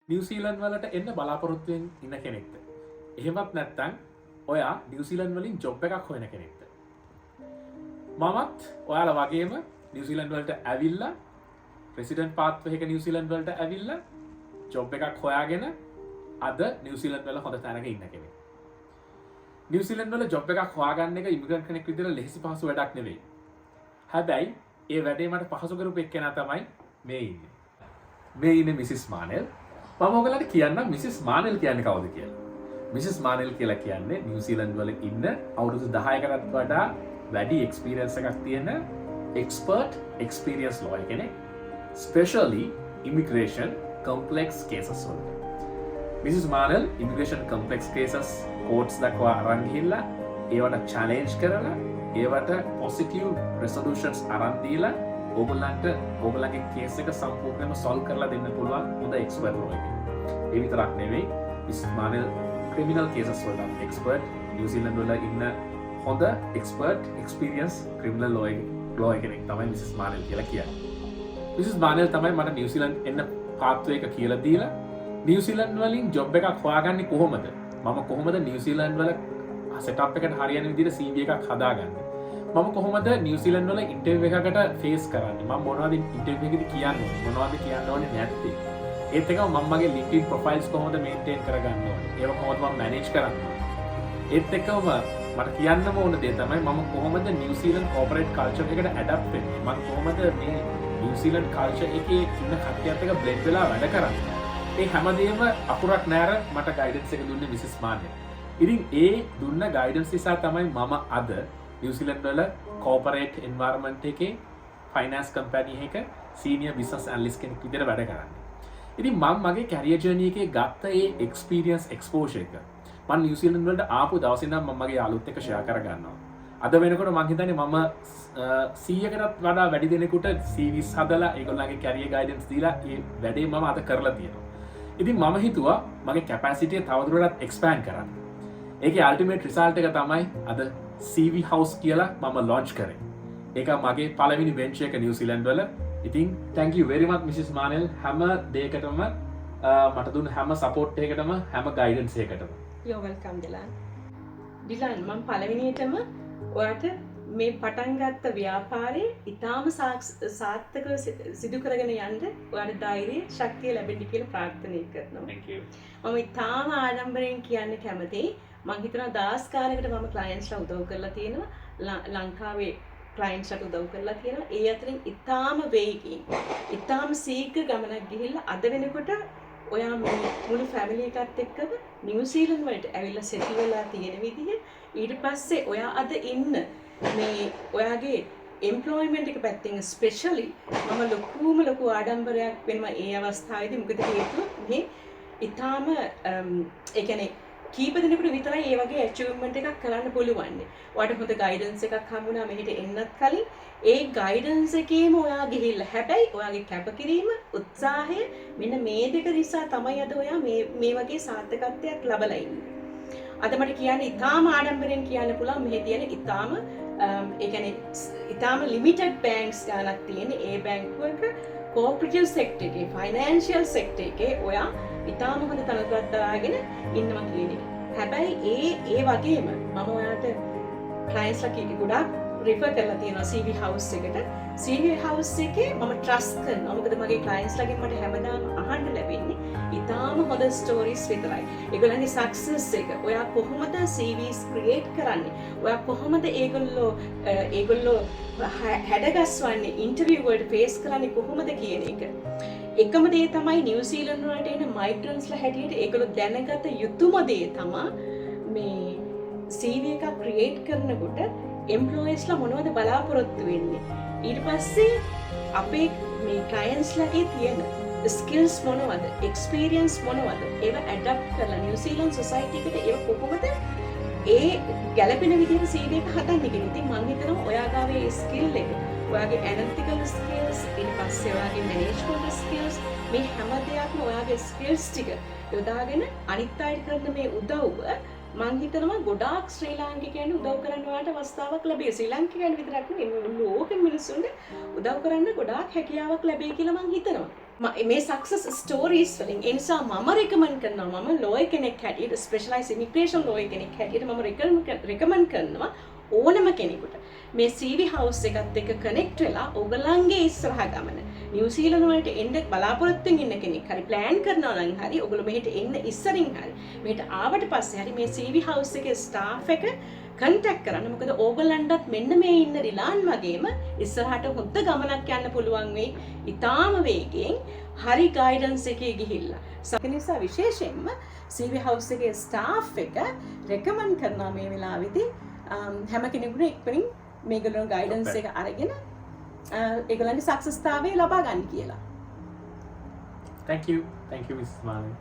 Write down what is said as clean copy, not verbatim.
New Zealand වලට එන්න බලාපොරොත්තුවෙන් ඉන්න කෙනෙක්ද. එහෙමත් නැත්තං ඔයා නිවසිලන්ඩ් වලින් ජොබ් එකක් හොයන කෙනෙක්ද. මමත් ඔයාල වගේම නිවසිලන්ඩ් වලට ඇවිල්ල ප්‍රසිඩන්් පාත්වහක නිවසිලන්ඩ් වලට ඇවිල්ල ජොබ් එකක් හොයාගෙන අද නිවසිලන්ඩ් වල හොඳ තැනක ඉන්න කෙනෙක්. නිවසිලන්ඩ් වල ජොබ් එකක් හොයාගන්න එක ඉමිග්‍රන්ට් කෙනෙක් විදිහට ලෙහෙසි පහසු වැඩක් නෙවෙයි. හැබැයි ඒ වැඩේ මට පහසු කරපු එක්කෙනා තමයි මේ ඉන්නේ. මේ ඉන්නේ මිසිස් මානෙල්. මම ඔයගලන්ට කියන්නම් මිසිස් මානෙල් කියන්නේ කවුද කියලා. මිසිස් මානෙල් කියලා කියන්නේ නිව්සීලන්ඩ් වල ඉන්න අවුරුදු 10කටත් වඩා වැඩි එක්ස්පීරියන්ස් එකක් තියෙන එක්ස්පර්ට් එක්ස්පීරියන්ස් ලෝයර් කෙනෙක්. ස්පෙෂලි ඉමිග්‍රේෂන් කම්ප්ලෙක්ස් කේසස් වලට. මිසිස් මානෙල් ඉමිග්‍රේෂන් කම්ප්ලෙක්ස් කේසස් කෝට්ස් දක්වා අරන් ගිහිල්ලා ඒවට චැලෙන්ජ් කරලා ඒවට පොසිටිව් රෙසොලූෂන්ස් අරන් දීලා ඔයගොල්ලන්ගේ කේස් එක සම්පූර්ණයෙන්ම සොල්ව් කරලා දෙන්න පුළුවන් හොඳ එක්ස්පර්ට් ලෝයර් කෙනෙක්. ඒ විතරක් නෙවෙයි මිසිස් මානෙල් ක්‍රිමිනල් කේසස් වලට එක්ස්පර්ට් නිව්සීලන්ඩ් වල ඉන්න හොඳ එක්ස්පර්ට් එක්ස්පීරියන්ස් ක්‍රිමිනල් ලෝයර් කෙනෙක් තමයි මිසිස් මානෙල් කියලා කියන්නේ. මිසිස් මානෙල් තමයි මට නිව්සීලන්ඩ් එන්න පාත්වය එක කියලා දීලා නිව්සීලන්ඩ් වලින් ජොබ් එකක් හොයාගන්නේ කොහොමද? මම කොහොමද නිව්සීලන්ඩ් වල සෙටප් එකට හරියන විදිහට CV එකක් හදාගන්නේ? මම කොහොමද නිව්සීලන්ඩ් වල ඉන්ටර්විව් එකකට ෆේස් කරන්නේ? මම මොනවද ඉන්ටර්විව් එකේදී කියන්නේ? මොනවද කියන්න ඕනේ නැත්තේ? ඒත් එකම මම මගේ LinkedIn profiles කොහොමද මේන්ටේන් කරගන්න ඕනේ? ඒව කොහොමද මම මැනේජ් කරන්නේ? ඒත් එකම මට කියන්නම ඕන දේ තමයි මම කොහොමද නිව්සීලන්ඩ් කෝපරේට් කල්චර් එකට ඇඩප්ට් වෙන්නේ? මම කොහොමද මේ නිව්සීලන්ඩ් කල්චර් එකේ ඉන්න කට්ටියත් එක්ක බ්ලෙන්ඩ් වෙලා වැඩ කරන්නේ? ඒ හැමදේම අකුරක් නෑර මට ගයිඩන්ස් එක දුන්නේ මිසිස් මානෙල්. ඉතින් ඒ දුන්න ගයිඩන්ස් නිසා තමයි මම අද නිව්සීලන්ඩ් වල කෝපරේට් එන්වයරන්මන්ට් එකේ ෆයිනෑන්ස් කම්පැනි එකක සීනියර් බිස්නස් ඇනලිස්ට් කෙනෙක් විදිහට වැඩ කරන්නේ. ඉතින් මම මගේ කැරියර් ජර්නි එකේ ගත්ත ඒ එක්ස්පීරියන්ස් එක්ස්පෝෂර් එක මම නිව්සීලන්ඩ් වලට ආපු දවසේ ඉඳන් මම මගේ යාළුවොත් එක්ක ෂෙයා කර ගන්නවා. අද වෙනකොට මම හිතන්නේ මම 100කටත් වඩා වැඩි දෙනෙකුට CVs හදලා ඒගොල්ලන්ගේ කැරියර් ගයිඩන්ස් දීලා ඒ වැඩේ මම අද කරලා තියෙනවා. ඉතින් මම හිතුවා මගේ කැපැසිටි එක තවදුරටත් එක්ස්පෑන්ඩ් කරන්න. ඒකේ අල්ටිමේට් රිසල්ට් එක තමයි අද CV House කියලා මම ලොන්ච් කරේ. ඒක මගේ පළවෙනි වෙන්චර් එක නිව්සීලන්ඩ් වල. ඉතින් thank you very much Mrs Manel හැම දෙයකටම මට දුන්න හැම සපෝට් එකකටම හැම ගයිඩන්ස් එකකටම. you're welcome Dilan. ඩිලන් මම පළවෙනියටම ඔයාට මේ පටන් ගත්ත ව්‍යාපාරේ ඉතාම සාර්ථකව සිදු කරගෙන යන්න ඔයාලට ධෛර්යය ශක්තිය ලැබෙන්න කියලා ප්‍රාර්ථනා කරනවා. Thank you. මම ඉතාම ආඩම්බරයෙන් කියන්න කැමතියි. මම හිතනවා දවස් කාලයකට මම ක්ලයන්ට්ස්ලා උදව් කරලා තියෙනවා. ලංකාවේ ක්ලයන්ට්ස්ලාට උදව් කරලා තියෙනවා. ඒ අතරින් ඉතාම වේගින් ඉතාම සීඝ්‍ර ගමනක් ගිහිල්ලා අද වෙනකොට ඔයා මුළු ෆැමිලි එකත් එක්කම නිව්සීලන්ඩ් වලට ඇවිල්ලා සෙටල් වෙලා තියෙන විදිහ ඊට පස්සේ ඔයා අද ඉන්න මේ ඔයාගේ එම්ප්ලොයිමන්ට් එක පැත්තෙන් ස්පෙෂලි මම ලොකු ආඩම්බරයක් වෙනවා ඒ අවස්ථාවේදී. මොකද හේතුව මේ ඊටාම ඒ කියන්නේ කීප දෙනෙකුට විතරයි මේ වගේ අචීව්මන්ට් එකක් කරන්න පුළුවන්. ඔයාලට හොඳ ගයිඩන්ස් එකක් හම්බුණා මෙහෙට එන්නත් කලින් ඒ ගයිඩන්ස් එකේම ඔයා ගිහිල්ලා හැබැයි ඔයාගේ කැපකිරීම උත්සාහය මෙන්න මේ දෙක නිසා තමයි අද ඔයා මේ වගේ සාර්ථකත්වයක් ලබලා ඉන්නේ. අද මට කියන්නේ ඊටාම ආඩම්බරෙන් කියන්න පුළුවන් මෙහි තියෙන ඊටාම ඒ කියන්නේ ඊටාම ලිමිටඩ් බැංක්ස් ගානක් තියෙන ඒ බැංකුවක කෝපරේටිව් සෙක්ටර් එකේ ෆයිනෑන්ෂියල් සෙක්ටර් එකේ ඔයා ඊටාම හොඳ තනතුරක් දාගෙන ඉන්නවා කියන්නේ. හැබැයි ඒ වගේම මම ඔයාට ක්ලයන්ට්ස්ලා ගොඩාක් රිෆර් කරලා තියෙනවා CV House එකට. CV House එකේ මම ට්‍රස්ට් කරනවා. මොකද මගේ ක්ලයන්ට්ස්ලාගෙන් මට හැමදාම අහන්න ලැබෙන්නේ ඊටාම හොඳ ස්ටෝරීස් විතරයි. ඒගොල්ලන්ගේ සක්සස් එක ඔයා කොහොමද CVs ක්‍රියේට් කරන්නේ? ඔයා කොහොමද ඒගොල්ලෝ හැඩගස්වන්නේ ඉන්ටර්විව් වලට ෆේස් කරන්නේ කොහොමද කියන එක. එකම දේ තමයි නිව්සීලන්ඩ් වලට එන මයිග්‍රන්ට්ස්ලා හැටියට ඒගොල්ලෝ දැනගත යුතුම දේ තමයි මේ CV එකක් ක්‍රියේට් කරනකොට එම්ප්ලොයිස්ලා මොනවද බලාපොරොත්තු වෙන්නේ. ඊට පස්සේ අපේ මේ ක්ලයන්ට්ස්ලාගේ තියෙන ස්කිල්ස් මොනවද, එක්ස්පීරියන්ස් මොනවද, ඒව ඇඩප්ට් කරලා නිව්සීලන්ඩ් සොසයිටි එකට ඒව කොහොමද ඒ ගැළපෙන විදිහට CV එක හදන්නේ කියලා. ඉතින් මම හිතනවා ඔයා ගාවේ ඒ ස්කිල් එක, ඔයාගේ ඇනලිටිකල් ස්කිල්ස්, ඊට පස්සේ ඔයාගේ මැනේජ්මන්ට් ස්කිල්ස්, මේ හැම දෙයක්ම ඔයාගේ ස්කිල්ස් ටික යොදාගෙන අනිත් අයට කරන මේ උදව්ව මං හිතනවා ගොඩාක් ශ්‍රී ලාංකිකයන් උදව් කරන්න ඔයාලට අවස්ථාවක් ලැබෙයි. ශ්‍රී ලාංකිකයන් විතරක් නෙවෙයි ලෝකෙ මිනිස්සුන්ට උදව් කරන්න ගොඩාක් හැකියාවක් ලැබෙයි කියලා මං හිතනවා. මේ සක්සස් ස්ටෝරීස් වලින් ඒ නිසා මම රෙකමන්ඩ් කරනවා මම ලෝයර් කෙනෙක් හැටියට ස්පෙෂලායිස් ඉමිග්‍රේෂන් ලෝයර් කෙනෙක් හැටියට මම රෙකමන්ඩ් කරනවා ඕනම කෙනෙකුට මේ CV හවුස් එකත් එක්ක කනෙක්ට් වෙලා ඔයගලන්ගේ ඉස්සරහ ගමන නිව්සීලන්ත වලට එන්න බලාපොරොත්තුෙන් ඉන්න කෙනෙක් හරි ප්ලෑන් කරනවා නම් හරි ඔයගොල්ලෝ මෙහෙට එන්න ඉස්සරින් හරි මෙහෙට ආවට පස්සේ හරි මේ CV හවුස් එකේ ස්ටාෆ් එක කන්ටැක්ට් කරන්න. මොකද ඕගොල්ලන්ටත් මෙන්න මේ ඉන්න රිලාන් වගේම ඉස්සරහට හොඳ ගමනක් යන්න පුළුවන් වෙයි. ඊටාම වේගෙන් හරි ගයිඩන්ස් එකේ ගිහිල්ලා. ඒ නිසා විශේෂයෙන්ම CV හවුස් එකේ ස්ටාෆ් එක රෙකමන්ඩ් කරනවා මේ වෙලාවේදී හැම කෙනෙකුට එක්වරින් මේගොල්ලෝ ගයිඩන්ස් එක අරගෙන ඒගොල්ලන්ගේ සක්සස්තාවය ලබා ගන්න කියලා. Thank you Mrs. Malin.